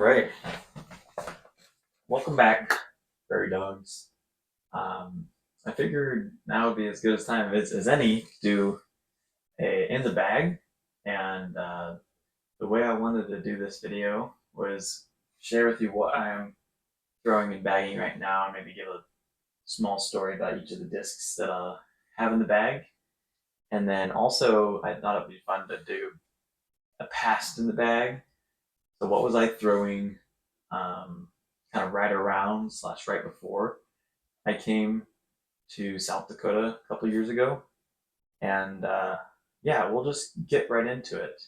Right. Welcome back, fairy dogs. Um, I figured now would be as good a time as any to do a in the bag. And the way I wanted to do this video was share with you what I'm throwing and bagging right now, and maybe give a small story about each of the discs that I have in the bag. And then also, I thought it'd be fun to do a past in the bag. So, what was I throwing kind of right around slash right before I came to South Dakota a couple years ago, and yeah, we'll just get right into it.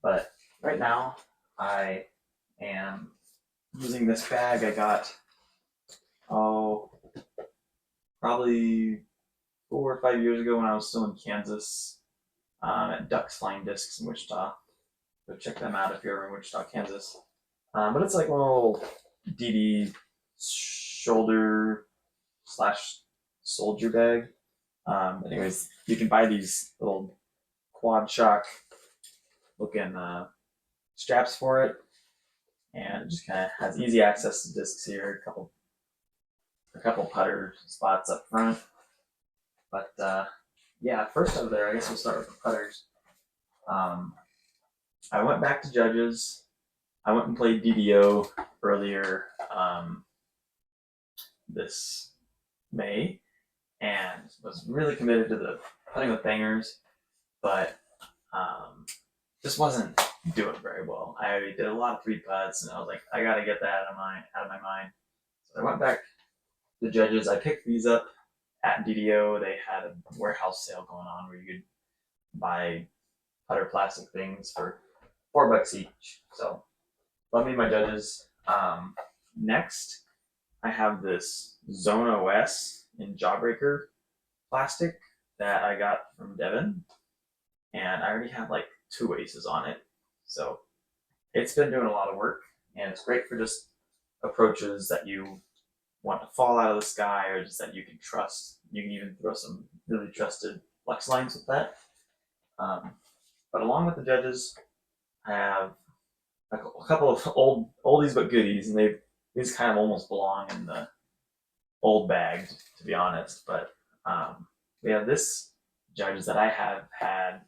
But right now, I am using this bag I got, oh, probably 4 or 5 years ago when I was still in Kansas, at Ducks Flying Discs in Wichita. Go check them out if you're ever in Wichita, Kansas. But it's like a little DD shoulder slash soldier bag. Anyways, you can buy these little quad shock looking straps for it, and it just kind of has easy access to discs here. A couple putter spots up front, but yeah. First over there, I guess we'll start with the putters. Um, I went back to Judges. I went and played DDO earlier this May, and was really committed to the putting with bangers, but just wasn't doing very well. I did a lot of three putts, and I was like, I gotta get that out of my mind. So I went back to the Judges. I picked these up at DDO. They had a warehouse sale going on where you could buy putter plastic things for $4 each. So love me my Judges. Next, I have this Zone OS in Jawbreaker plastic that I got from Devin, and I already have like two aces on it. So it's been doing a lot of work, and it's great for just approaches that you want to fall out of the sky or just that you can trust. You can even throw some really trusted flex lines with that. But along with the Judges, I have a couple of old oldies but goodies, and these kind of almost belong in the old bag, to be honest. But we have this Judges that I have had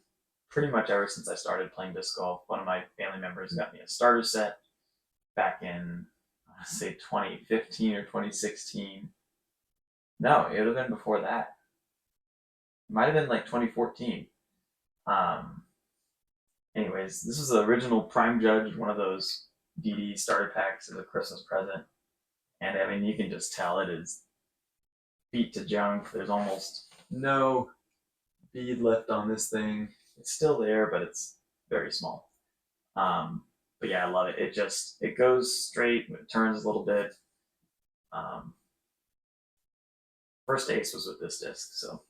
pretty much ever since I started playing disc golf. One of my family members got me a starter set back in, say, 2015 or 2016. No, it would have been before that. It might have been like 2014. Um, Anyways, this was the original Prime Judge, one of those DD starter packs as a Christmas present. And I mean, you can just tell it is beat to junk. There's almost no bead left on this thing. It's still there, but it's very small. But yeah, I love it. It goes straight, it turns a little bit. Um, First ace was with this disc, so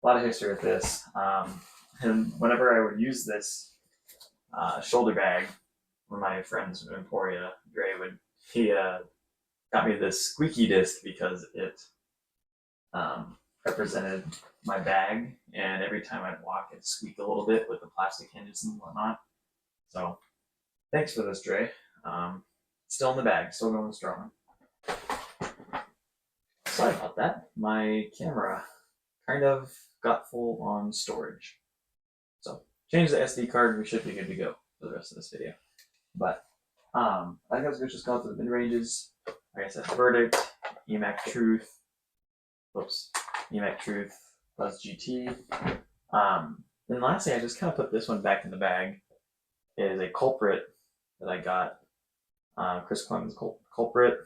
a lot of history with this. And whenever I would use this shoulder bag, one of my friends in Emporia, Dre, he got me this squeaky disc because it represented my bag, and every time I'd walk, it'd squeak a little bit with the plastic hinges and whatnot. So thanks for this, Dre. Still in the bag, still going strong. Sorry about that. My camera kind of got full on storage. So change the SD card, we should be good to go for the rest of this video. But I think I was just going through the mid ranges. Like I said, Verdict, EMAC Truth, EMAC Truth plus GT. Then lastly, I just kind of put this one back in the bag. It is a culprit that I got. Chris Clemens culprit,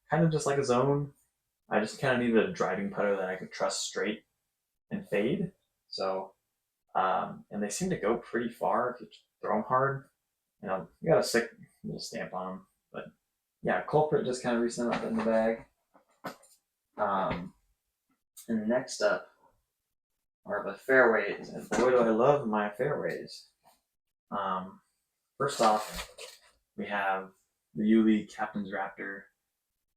kind of just like a zone. I just kind of needed a driving putter that I could trust straight and fade. So, and they seem to go pretty far if you throw them hard. You know, you got a sick little stamp on them. But yeah, culprit just kind of recently up in the bag. And next up are the fairways, and boy do I love my fairways. First off, we have the Yuli Captain's Raptor.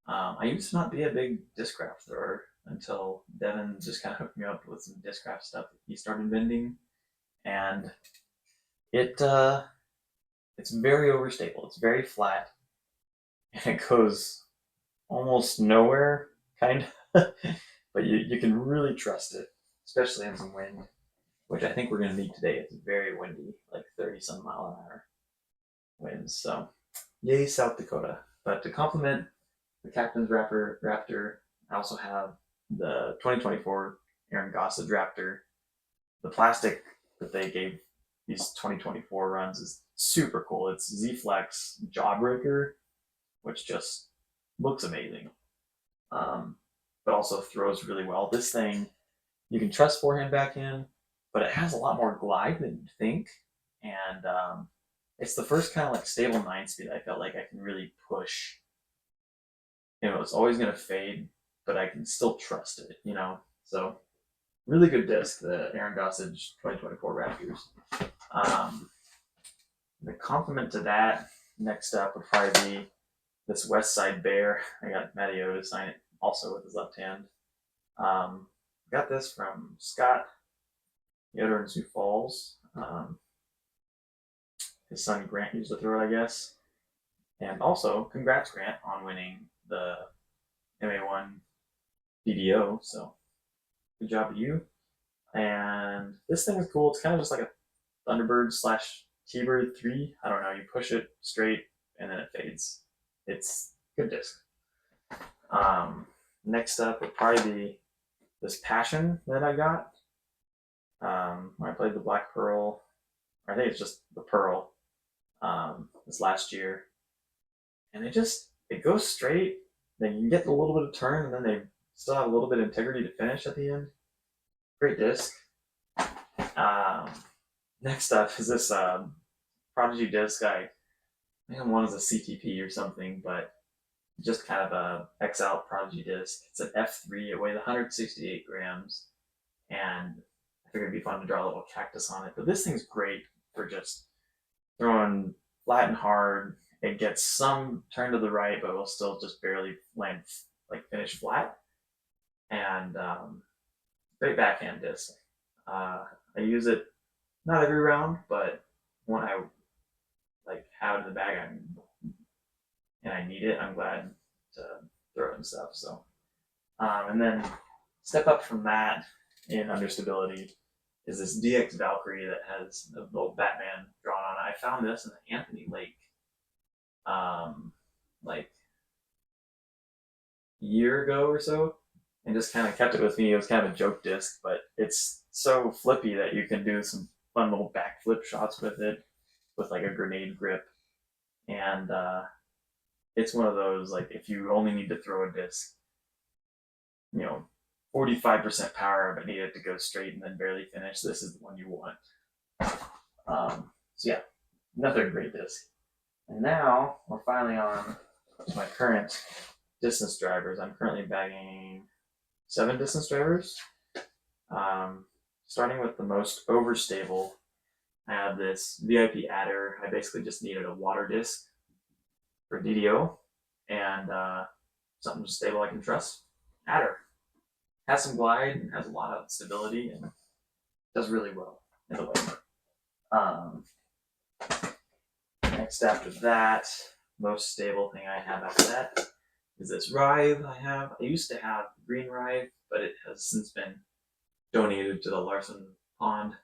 I used to not be a big discraft thrower until Devin just kind of hooked me up with some discraft stuff that he started vending, and it it's very overstable. It's very flat, and it goes almost nowhere, kind of. But you can really trust it, especially in some wind, which I think we're going to need today. It's very windy, like 30 some mile an hour winds. So, yay, South Dakota. But to complement the Captain's Raptor, I also have the 2024 Aaron Gossage Raptor. The plastic that they gave these 2024 runs is super cool. It's Z Flex Jawbreaker, which just looks amazing, but also throws really well. This thing, you can trust forehand backhand, but it has a lot more glide than you'd think. And it's the first kind of like stable 9-speed I felt like I can really push. It's always going to fade, but I can still trust it. So really good disc, the Aaron Gossage 2024 Raptors. The complement to that, next up would probably be this West Side Bear. I got Matteo to sign it also with his left hand. Got this from Scott Yoder in Sioux Falls. His son Grant used to throw it, I guess. And also, congrats Grant on winning the MA1 BDO. So good job to you. And this thing is cool. It's kind of just like a Thunderbird slash T-Bird 3. I don't know. You push it straight and then it fades. It's good disc. Next up would probably be this Passion that I got. When I played the Black Pearl, I think it's just the Pearl, this last year. And it goes straight. Then you get a little bit of turn, and then they still have a little bit of integrity to finish at the end. Great disc. Next up is this Prodigy disc. I think one is a CTP or something, but just kind of a X out Prodigy disc. It's an F3. It weighs 168 grams, and I figured it'd be fun to draw a little cactus on it. But this thing's great for just throwing flat and hard. It gets some turn to the right, but will still just barely land, like finish flat. And great backhand disc. I use it not every round, but when I have it in the bag and I need it, I'm glad to throw it and stuff. So, and then step up from that in understability is this DX Valkyrie that has a little Batman drawn on it. I found this in the Anthony Lake, like a year ago or so, and just kind of kept it with me. It was kind of a joke disc, but it's so flippy that you can do some fun little backflip shots with it, with like a grenade grip. And it's one of those, like, if you only need to throw a disc, 45% power, but need it to go straight and then barely finish, this is the one you want. So yeah, another great disc. And now we're finally on to my current distance drivers. I'm currently bagging 7 distance drivers. Starting with the most overstable, I have this VIP adder. I basically just needed a water disc for DDO and something stable I can trust. Adder has some glide and has a lot of stability and does really well in the way. Next after that, most stable thing I have after that is this Rive I have. I used to have green Rive, but it has since been donated to the Larson Pond.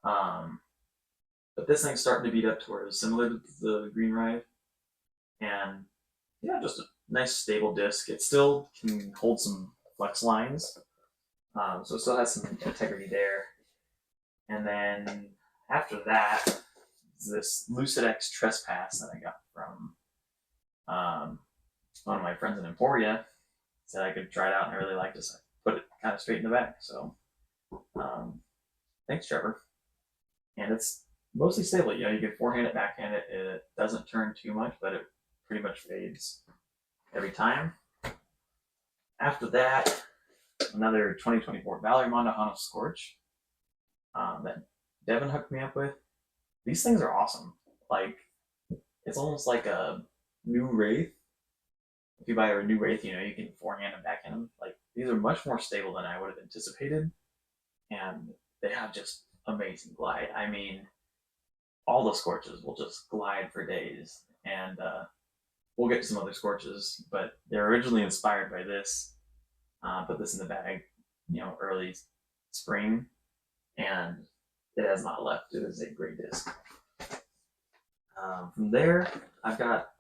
But this thing's starting to beat up to where it's similar to the green Rive. And yeah, just a nice stable disc. It still can hold some flex lines, so it still has some integrity there. And then after that, this Lucid X Trespass that I got from one of my friends in Emporia. Said I could try it out, and I really liked it, so I put it kind of straight in the back. So thanks, Trevor. And it's mostly stable. You can forehand it, backhand it. It doesn't turn too much, but it pretty much fades every time. After that, another 2024 Valerie Mondahano Scorch that Devin hooked me up with. These things are awesome. Like, it's almost like a new Wraith. If you buy a new Wraith, you can forehand and backhand them. Like, these are much more stable than I would have anticipated, and they have just amazing glide. I mean, all the scorches will just glide for days. And we'll get to some other scorches, but they're originally inspired by this. Put this in the bag, early spring, and it has not left. It is a great disc. From there, I've got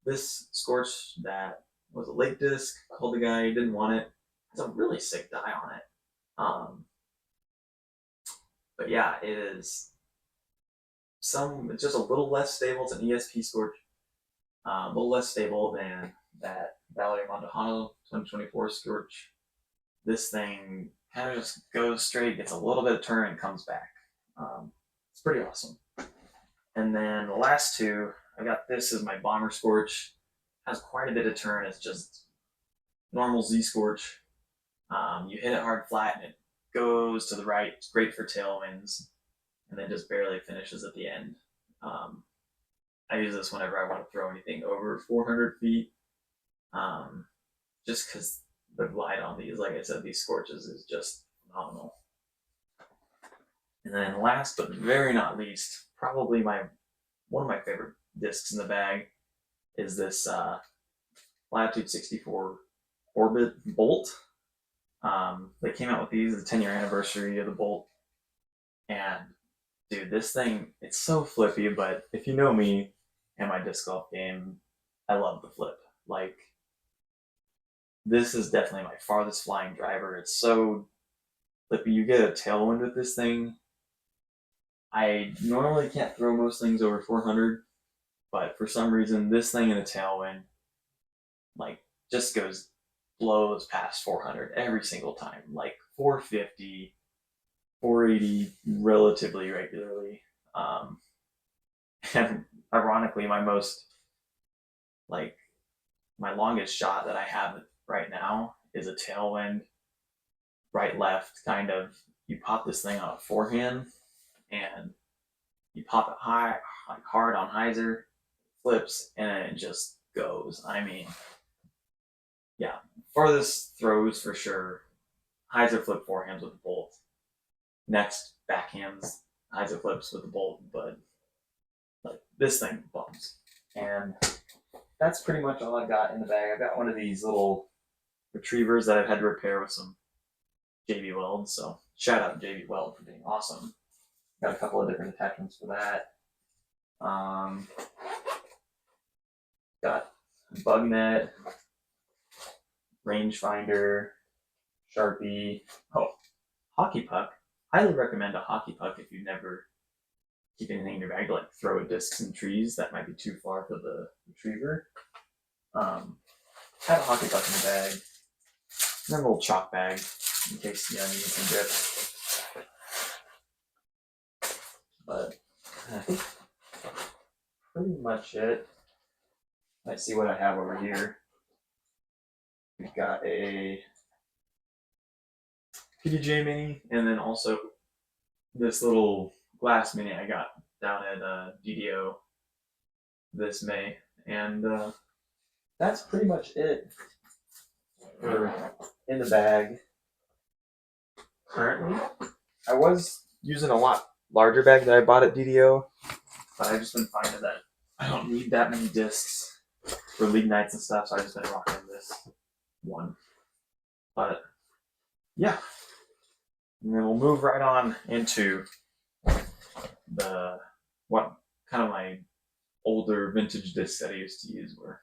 this scorch that was a lake disc. Called the guy, he didn't want it. It has a really sick dye on it. But yeah, it is it's just a little less stable. It's an ESP scorch, a little less stable than that Valerie Montejano 2024 scorch. This thing kind of just goes straight, gets a little bit of turn, and comes back. It's pretty awesome. And then the last two, I got this as my bomber scorch. Has quite a bit of turn. It's just normal Z scorch. You hit it hard flat and it goes to the right. It's great for tailwinds, and then just barely finishes at the end. I use this whenever I want to throw anything over 400 feet, just because the glide on these, like I said, these scorches is just phenomenal. And then last but very not least, probably one of my favorite discs in the bag is this Latitude 64 Orbit Bolt. They came out with these, the 10-year anniversary of the Bolt. And dude, this thing, it's so flippy, but if you know me and my disc golf game, I love the flip. Like, this is definitely my farthest flying driver. It's so flippy. You get a tailwind with this thing. I normally can't throw most things over 400, but for some reason, this thing in a tailwind, like, just blows past 400 every single time. Like 450, 480 relatively regularly. And ironically, my longest shot that I have right now is a tailwind, right left kind of. You pop this thing on a forehand and you pop it high, like hard on hyzer, flips, and it just goes. I mean, yeah, farthest throws for sure. Hyzer flip forehands with the Bolt. Next, backhands, Hyzer flips with the Bolt, but like this thing bumps. And that's pretty much all I got in the bag. I got one of these little retrievers that I've had to repair with some JB Weld. So shout out to JB Weld for being awesome. Got a couple of different attachments for that. Got bug net, rangefinder, Sharpie. Oh, hockey puck. Highly recommend a hockey puck if you never keep anything in your bag to like throw at discs and trees. That might be too far for the retriever. Had a hockey puck in the bag. And then a little chalk bag in case you need some grip. But I think pretty much it. Let's see what I have over here. We've got a PDJ mini, and then also this little glass mini I got down at DDO this May. And that's pretty much it for in the bag currently. I was using a lot larger bag that I bought at DDO, but I've just been finding that I don't need that many discs for league nights and stuff, so I've just been rocking this one. But yeah, and then we'll move right on into what kind of my older vintage discs that I used to use were.